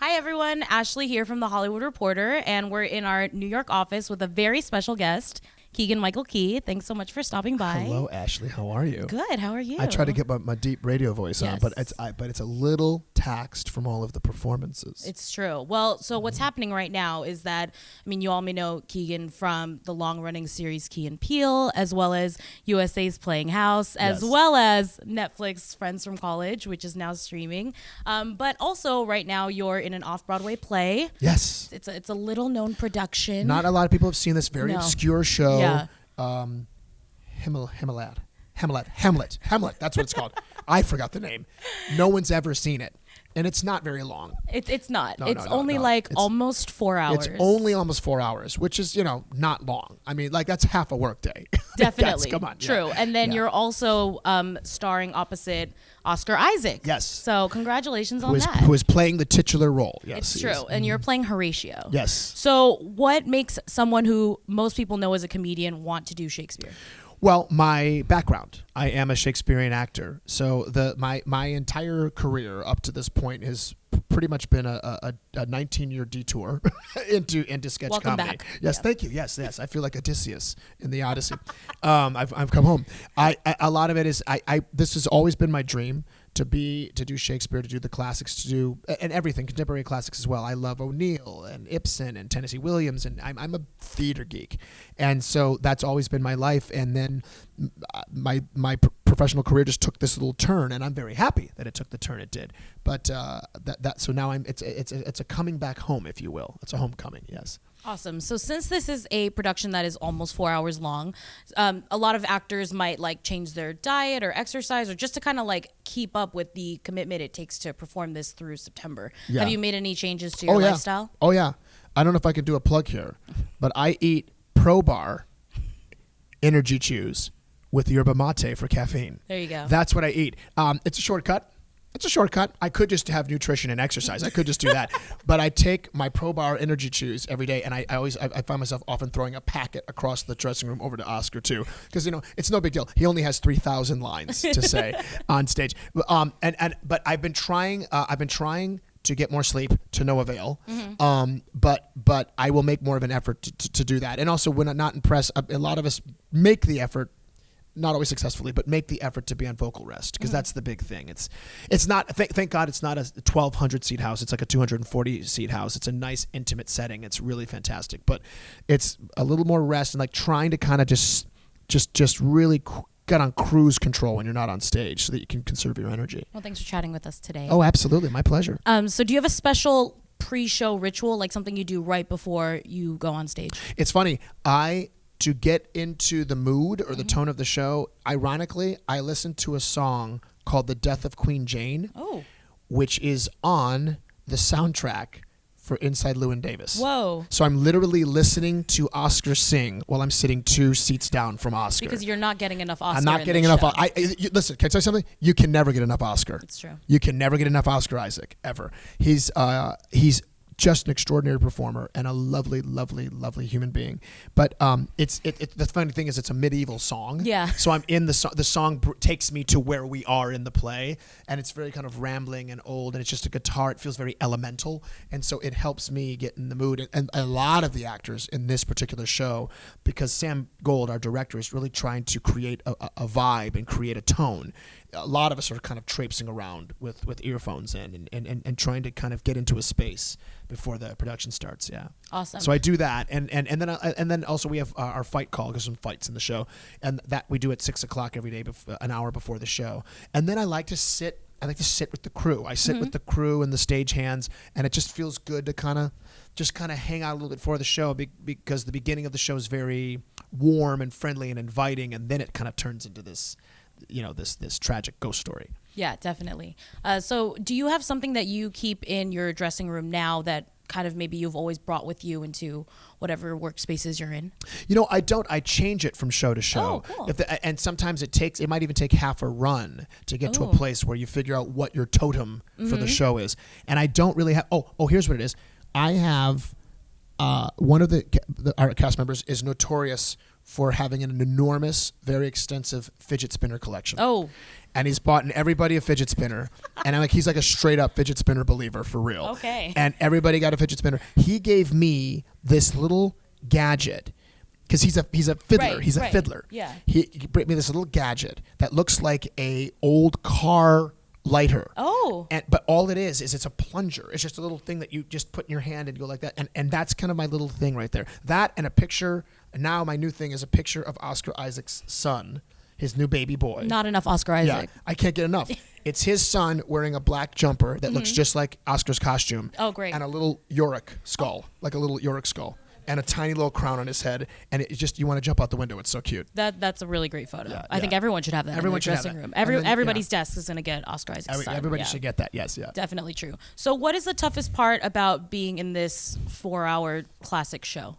Hi, everyone. Ashley here from The Hollywood Reporter, and we're in our New York office with a very special guest, Keegan-Michael Key. Thanks so much for stopping by. Hello, Ashley. How are you? Good. How are you? I try to get my deep radio voice on, but it's a little taxed from all of the performances. It's true. Well, so what's happening right now is that, you all may know Keegan from the long-running series Key and Peele, as well as USA's Playing House, as well as Netflix Friends from College, which is now streaming. But also right now you're in an off-Broadway play. Yes. It's a little-known production. Not a lot of people have seen this very obscure show. Yeah. Hamlet. That's what it's called. I forgot the name. No one's ever seen it. And it's not very long. It's not. It's only almost 4 hours. It's only almost 4 hours, which is, not long. I mean, that's half a work day. Definitely. Come on. True. Yeah. And then you're also starring opposite Oscar Isaac. Yes. So congratulations on that. Who is playing the titular role. Yes. It's true. And you're playing Horatio. Yes. So what makes someone who most people know as a comedian want to do Shakespeare? Well, my background, I am a Shakespearean actor. So my entire career up to this point has pretty much been a 19-year detour into sketch Welcome comedy. Back. Yes, thank you. Yes. I feel like Odysseus in the Odyssey. I've come home. A lot of it is this has always been my dream to do Shakespeare, to do the classics, and everything, contemporary classics as well. I love O'Neill and Ibsen and Tennessee Williams, and I'm a theater geek, and so that's always been my life. And then my professional career just took this little turn, and I'm very happy that it took the turn it did. But so now it's a coming back home, if you will. It's a homecoming. Yes. Awesome. So since this is a production that is almost 4 hours long, a lot of actors might change their diet or exercise or just to kind of keep up with the commitment it takes to perform this through September. Yeah. Have you made any changes to your lifestyle? Oh, yeah. I don't know if I can do a plug here, but I eat Pro Bar energy chews with yerba mate for caffeine. There you go. That's what I eat. It's a shortcut. I could just have nutrition and exercise. I could just do that. But I take my Pro Bar energy chews every day, and I find myself often throwing a packet across the dressing room over to Oscar too, because it's no big deal. He only has 3,000 lines to say on stage. But I've been trying to get more sleep to no avail. Mm-hmm. But I will make more of an effort to do that. And also, when I'm not impressed, a lot of us make the effort. Not always successfully, but make the effort to be on vocal rest, because that's the big thing. It's not. Thank God it's not a 1,200 seat house. It's like a 240 seat house. It's a nice intimate setting. It's really fantastic, but it's a little more rest and trying to kind of just really get on cruise control when you're not on stage, so that you can conserve your energy. Well, thanks for chatting with us today. Oh, absolutely, my pleasure. So do you have a special pre-show ritual, something you do right before you go on stage? It's funny. To get into the mood or the tone of the show, ironically, I listened to a song called The Death of Queen Jane, which is on the soundtrack for Inside Llewyn Davis. Whoa. So I'm literally listening to Oscar sing while I'm sitting 2 seats down from Oscar. Because you're not getting enough Oscar. I'm not getting enough. Listen, can I tell you something? You can never get enough Oscar. It's true. You can never get enough Oscar Isaac, ever. He's just an extraordinary performer and a lovely, lovely, lovely human being. But the funny thing is, it's a medieval song. Yeah. So I'm in the song. The song takes me to where we are in the play, and it's very kind of rambling and old, and it's just a guitar. It feels very elemental, and so it helps me get in the mood. And a lot of the actors in this particular show, because Sam Gold, our director, is really trying to create a vibe and create a tone. A lot of us are kind of traipsing around with earphones in and trying to kind of get into a space before the production starts. Yeah. Awesome. So I do that, and then also we have our fight call. There's some fights in the show, and that we do at 6:00 every day, an hour before the show. And then I like to sit with the crew. I sit with the crew and the stagehands, and it just feels good to kind of hang out a little bit before the show, because the beginning of the show is very warm and friendly and inviting, and then it kind of turns into this tragic ghost story. Yeah, definitely. So do you have something that you keep in your dressing room now that kind of maybe you've always brought with you into whatever workspaces you're in? I don't. I change it from show to show. Oh, cool. And sometimes it might even take half a run to get to a place where you figure out what your totem for the show is. And I don't really have, here's what it is. I have, one of our cast members is notorious for having an enormous, very extensive fidget spinner collection. Oh. And he's bought everybody a fidget spinner. And I'm like, he's like a straight up fidget spinner believer for real. Okay. And everybody got a fidget spinner. He gave me this little gadget because he's a fiddler. Right, he's a right. fiddler. Yeah. He brought me this little gadget that looks like a old car lighter. Oh. But all it is it's a plunger. It's just a little thing that you just put in your hand and go like that. And that's kind of my little thing right there. That and a picture. And now my new thing is a picture of Oscar Isaac's son, his new baby boy. Not enough Oscar Isaac. Yeah, I can't get enough. It's his son wearing a black jumper that looks just like Oscar's costume. Oh, great. And a little Yorick skull, like a little Yorick skull. And a tiny little crown on his head. And it just, you want to jump out the window. It's so cute. That's a really great photo. Yeah, I think everyone should have that Everyone in should their have dressing that. room. And then, Everybody's desk is going to get Oscar Isaac's son. Everybody Yeah. should get that, yes, yeah. Definitely true. So what is the toughest part about being in this 4-hour classic show?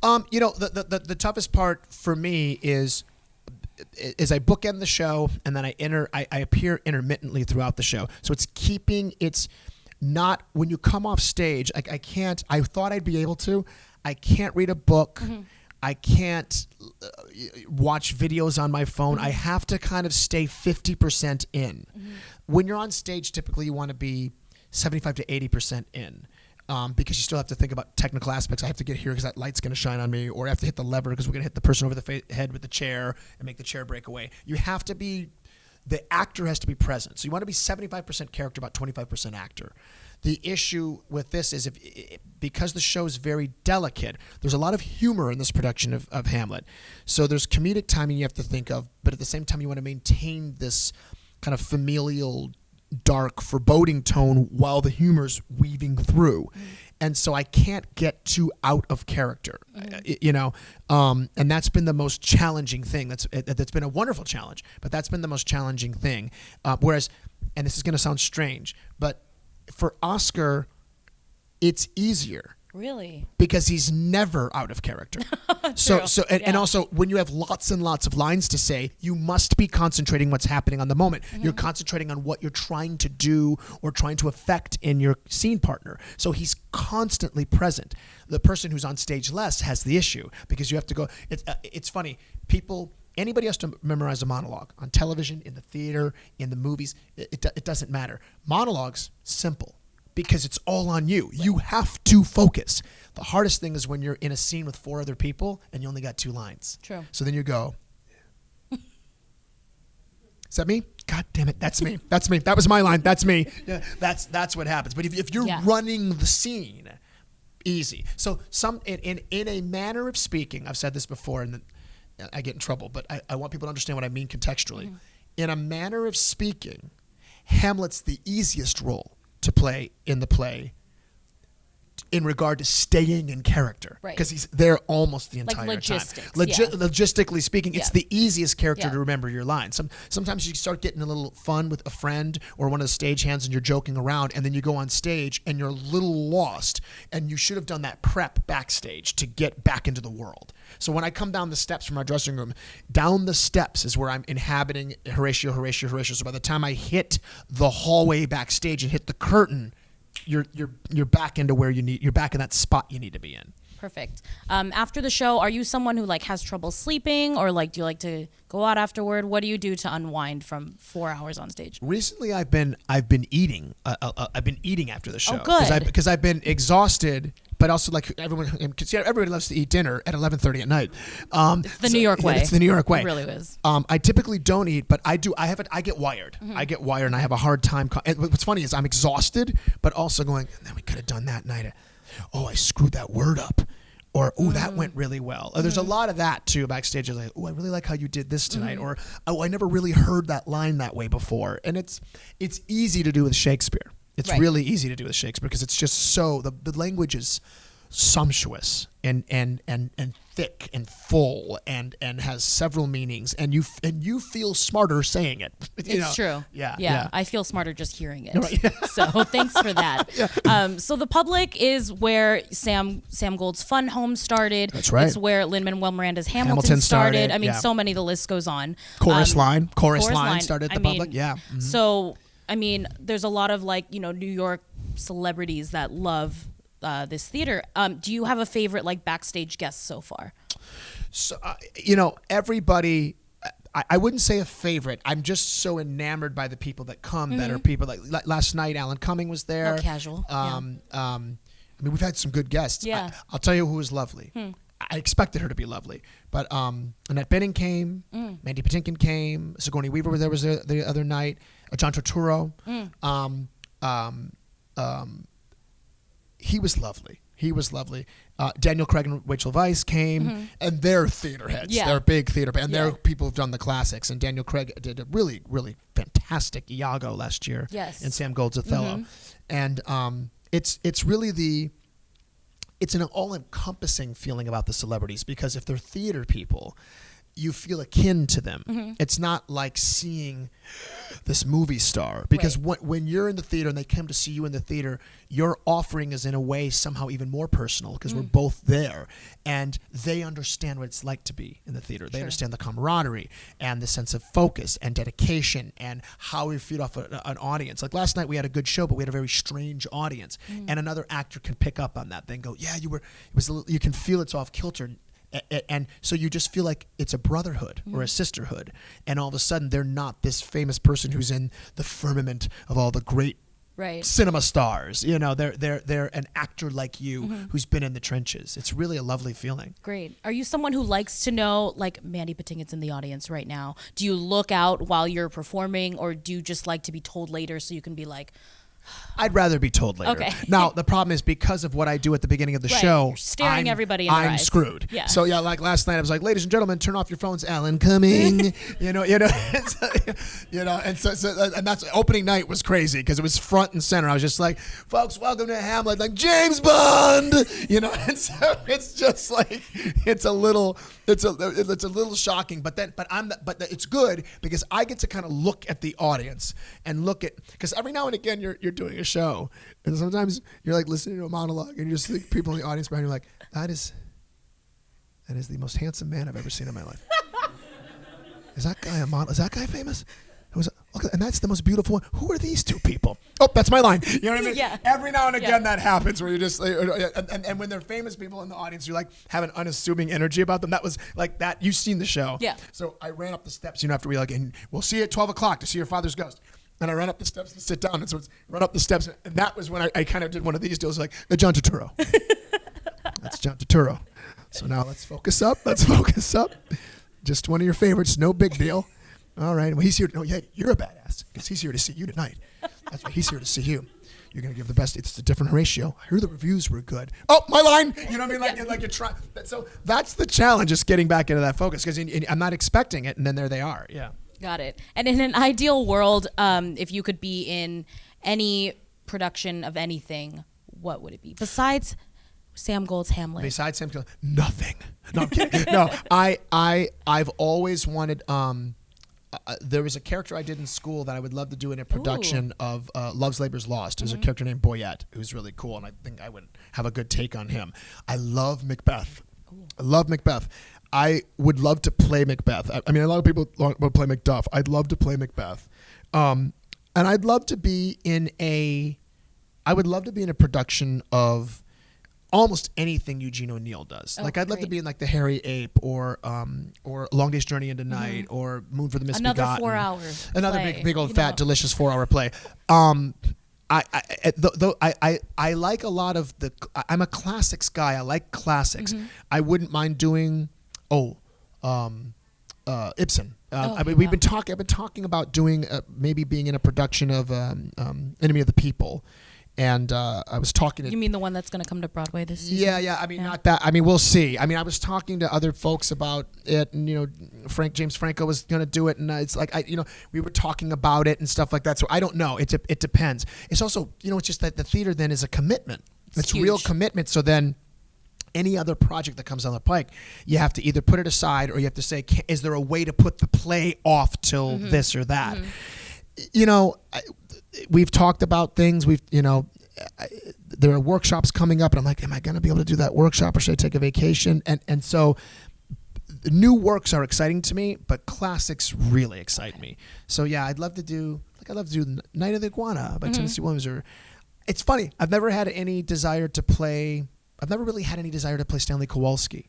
The toughest part for me is I bookend the show and then I appear intermittently throughout the show. So it's not when you come off stage. I thought I'd be able to. I can't read a book. Mm-hmm. I can't watch videos on my phone. I have to kind of stay 50% in. Mm-hmm. When you're on stage, typically you want to be 75 to 80% in. Because you still have to think about technical aspects. I have to get here because that light's going to shine on me, or I have to hit the lever because we're going to hit the person over the head with the chair and make the chair break away. You have to be, the actor has to be present. So you want to be 75% character, about 25% actor. The issue with this is because the show is very delicate, there's a lot of humor in this production of Hamlet. So there's comedic timing you have to think of, but at the same time you want to maintain this kind of familial, dark, foreboding tone while the humor's weaving through. Mm-hmm. And so I can't get too out of character, and that's been the most challenging thing. That's been a wonderful challenge, but that's been the most challenging thing. Whereas, and this is going to sound strange, but for Oscar, it's easier. Really? Because he's never out of character. And also when you have lots and lots of lines to say, you must be concentrating what's happening on the moment. Mm-hmm. You're concentrating on what you're trying to do or trying to affect in your scene partner. So he's constantly present. The person who's on stage less has the issue because you have to go. It's funny. Anybody has to memorize a monologue on television, in the theater, in the movies. It doesn't matter. Monologues, simple. Because it's all on you. Right. You have to focus. The hardest thing is when you're in a scene with 4 other people and you only got 2 lines. True. So then you go, is that me? God damn it, that's me. That's me. That was my line. That's me. Yeah, that's what happens. But if you're running the scene, easy. So in a manner of speaking, I've said this before and I get in trouble, but I want people to understand what I mean contextually. Mm-hmm. In a manner of speaking, Hamlet's the easiest role to play in the play in regard to staying in character. Right. Because he's there almost the entire logistics, time. Logistically speaking, it's the easiest character to remember your lines. Sometimes you start getting a little fun with a friend or one of the stagehands and you're joking around and then you go on stage and you're a little lost and you should have done that prep backstage to get back into the world. So when I come down the steps from our dressing room, down the steps is where I'm inhabiting Horatio. So by the time I hit the hallway backstage and hit the curtain, you're back into where you're back in that spot you need to be in. Perfect. After the show, are you someone who has trouble sleeping, or do you like to go out afterward? What do you do to unwind from 4 hours on stage? Recently, I've been eating. I've been eating after the show. Oh, good. Because I've been exhausted. But also, everybody loves to eat dinner at 11:30 at night. It's the New York way. It's the New York way. It really is. I typically don't eat, but I do. I get wired. Mm-hmm. I get wired, and I have a hard time. And what's funny is I'm exhausted, but also going, we could have done that night. I screwed that word up. Or, that went really well. There's a lot of that, too, backstage. Like, I really like how you did this tonight. Or, I never really heard that line that way before. And it's easy to do with Shakespeare. It's really easy to do with Shakespeare because it's just so, the language is sumptuous and thick and full and has several meanings and you feel smarter saying it. It's true. Yeah. I feel smarter just hearing it. Right. So thanks for that. Yeah. So the public is where Sam Gold's Fun Home started. That's right. It's where Lin-Manuel Miranda's Hamilton started. I mean, so many. The list goes on. Chorus line started the public. Yeah. Mm-hmm. So I mean, there's a lot of New York celebrities that love this theater. Do you have a favorite backstage guest so far? So, everybody, I wouldn't say a favorite. I'm just so enamored by the people that come that are people like last night, Alan Cumming was there. Oh, casual. I mean, we've had some good guests. Yeah. I'll tell you who was lovely. I expected her to be lovely. But Annette Bening came. Mandy Patinkin came. Sigourney Weaver was there the other night. John Turturro. He was lovely. Daniel Craig and Rachel Weisz came, and they're theater heads. Yeah. They're big theater, and they're people who've done the classics. And Daniel Craig did a really, really fantastic Iago last year. Yes. And Sam Gold's Othello. And it's really it's an all-encompassing feeling about the celebrities, because if they're theater people, you feel akin to them. It's not like seeing this movie star, because when you're in the theater and they come to see you in the theater, your offering is in a way somehow even more personal, because we're both there, and they understand what it's like to be in the theater. They understand the camaraderie and the sense of focus and dedication and how we feed off an audience. Like last night we had a good show, but we had a very strange audience, and another actor can pick up on that. Then go, yeah, you can feel it's off kilter. And so you just feel like it's a brotherhood or a sisterhood, and all of a sudden they're not this famous person who's in the firmament of all the great cinema stars. They're an actor like you who's been in the trenches. It's really a lovely feeling. Great. Are you someone who likes to know, like Mandy Patinkin's in the audience right now? Do you look out while you're performing, or do you just like to be told later so you can be like, I'd rather be told later. Okay. Now, the problem is, because of what I do at the beginning of the show, you're staring everybody in the eyes. I'm screwed. Yeah. So, like last night, I was like, ladies and gentlemen, turn off your phones. Alan Cumming. And that's opening night was crazy, because it was front and center. I was just like, folks, welcome to Hamlet, like James Bond. And so it's just like, it's a little shocking. But it's good, because I get to kind of look at the audience and because every now and again you're doing a show, and sometimes you're like listening to a monologue, and you just think people in the audience behind you are like, that is the most handsome man I've ever seen in my life. Is that guy a model? Is that guy famous? Okay, and that's the most beautiful one. Who are these two people? Oh, that's my line. You know what I mean? Yeah. Every now and again that happens, where you just and when they're famous people in the audience, you like have an unassuming energy about them. That was like that. You've seen the show. Yeah. So I ran up the steps, after we and we'll see you at 12 o'clock to see your father's ghost. And I ran up the steps to sit down, and so it's run up the steps, and that was when I kind of did one of these deals, like John Turturro. That's John Turturro. So now let's focus up. Just one of your favorites, no big deal. All right. Well, he's here. No, yeah, you're a badass, because he's here to see you tonight. That's right. He's here to see you. You're gonna give the best. It's a different Horatio. I heard the reviews were good. Oh, my line. You know what I mean? Like you're trying. So that's the challenge, is getting back into that focus, because I'm not expecting it, and then there they are. Yeah. Got it. And in an ideal world, if you could be in any production of anything, what would it be besides Sam Gold's Hamlet? Besides Sam Gold, nothing. No, I'm kidding. No, I've always wanted. There was a character I did in school that I would love to do in a production of Love's Labor's Lost. There's a character named Boyette who's really cool, and I think I would have a good take on him. I love Macbeth. I love Macbeth. I would love to play Macbeth. I mean, a lot of people want to play Macduff. I'd love to play Macbeth. And I'd love to be in a production of almost anything Eugene O'Neill does. Like I'd love to be in like The Hairy Ape, or Long Day's Journey into Night, or Moon for the Misbegotten. Another 4 hours. Another big old fat delicious 4-hour play. I like a lot of I'm a classics guy. I like classics. I wouldn't mind doing Ibsen. I've been talking about doing maybe being in a production of Enemy of the People. And I was talking to... You mean the one that's going to come to Broadway this season? Yeah. I mean, not that. I mean, we'll see. I mean, I was talking to other folks about it, and James Franco was going to do it, and it's like we were talking about it and stuff like that. So I don't know. It depends. It's also it's just that the theater then is a commitment. It's real commitment. So then, any other project that comes down the pike, you have to either put it aside, or you have to say, is there a way to put the play off till this or that? We've talked about things. There are workshops coming up, and I'm like, am I going to be able to do that workshop, or should I take a vacation? And so the new works are exciting to me, but classics really excite me. So yeah, I'd love to do Night of the Iguana by Tennessee Williams. Or it's funny, I've never really had any desire to play Stanley Kowalski.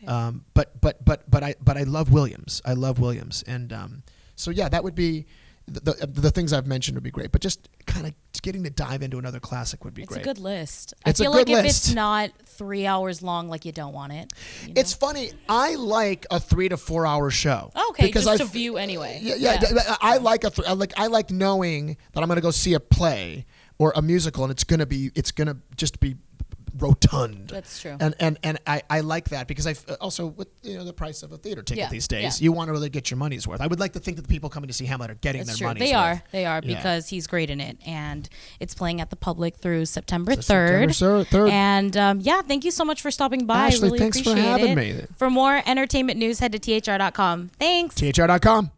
But I love Williams. I love Williams, and so yeah, that would be the things I've mentioned would be great. But just kind of getting to dive into another classic would be great. It's a good list. It's I feel a good like if list. it's not 3 hours long, like you don't want it. You know? It's funny. I like a 3 to 4 hour show. Okay, because just to view anyway. Yeah. I like knowing that I'm going to go see a play or a musical, and it's gonna just be rotund. That's true. And I like that because I also with the price of a theater ticket these days, you want to really get your money's worth. I would like to think that the people coming to see Hamlet are getting their money's worth. They are because he's great in it, and it's playing at the Public through September 3rd. September 3rd. And thank you so much for stopping by. Ashley, I really thanks appreciate for having it. me. For more entertainment news, head to THR.com. Thanks. THR.com.